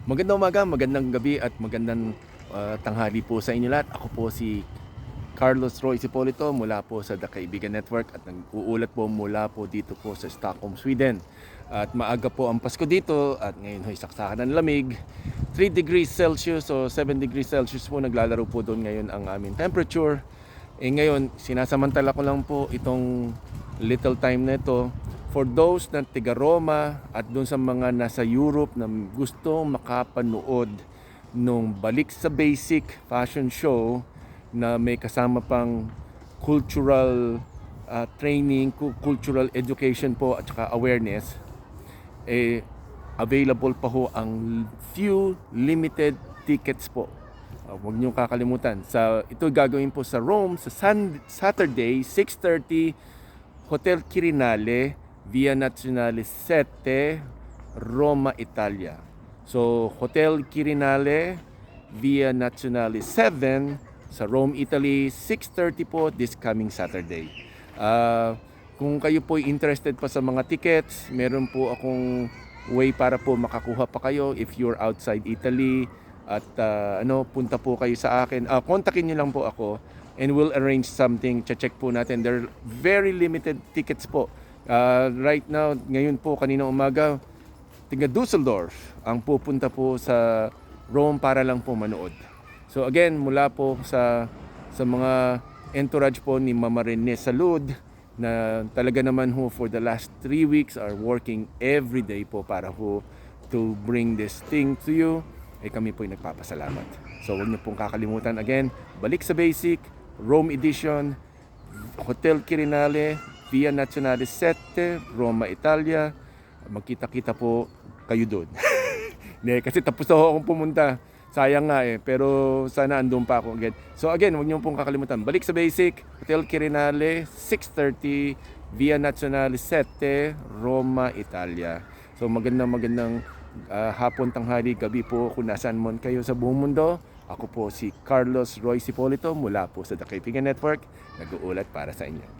Magandang umaga, magandang gabi at magandang tanghali po sa inyo lahat. Ako po si Carlos Roy Cipolito mula po sa The Kaibigan Network at nag-uulat po mula po dito po sa Stockholm, Sweden. At maaga po ang Pasko dito at ngayon ay saksakan ng lamig. 3 degrees Celsius o 7 degrees Celsius po naglalaro po doon ngayon ang aming temperature. Ngayon, sinasamantala ko lang po itong little time na ito for those na tiga Roma at doon sa mga nasa Europe na gusto makapanood nung Balik sa Basic fashion show na may kasama pang cultural training, cultural education po at saka awareness. Available pa ho ang few limited tickets po. Huwag niyo kakalimutan. Ito gagawin po sa Rome sa Saturday, 6:30, Hotel Quirinale, Via Nazionale 7, Roma, Italia. So, Hotel Quirinale, Via Nazionale 7, sa Rome, Italy, 6:30 po this coming Saturday. Kung kayo po interested pa sa mga tickets, meron po akong way para po makakuha pa kayo if you're outside Italy at punta po kayo sa akin. Kontakin niyo lang po ako and we'll arrange something. Check po natin. There are very limited tickets po. Right now, ngayon po, kanina umaga, tiga Dusseldorf ang pupunta po sa Rome para lang po manood. So again, mula po sa mga entourage po ni Mama Rene Salud na talaga naman ho for the last 3 weeks are working every day po para ho to bring this thing to you. Kami po ay nagpapasalamat. So huwag niyo pong kakalimutan again, Balik sa Basic, Rome Edition, Hotel Quirinale, Via Nazionale 7, Roma, Italia. Magkita-kita po kayo doon. Kasi tapos na akong pumunta. Sayang nga pero sana andun pa ako again. So again, huwag niyo pong kakalimutan. Balik sa Basic, Hotel Quirinale, 6:30, Via Nazionale 7, Roma, Italia. So magandang hapon, tanghali, gabi po kung nasaan man kayo sa buong mundo. Ako po si Carlos Roy Cipolito mula po sa The Kaibigan Network. Nag-uulat para sa inyo.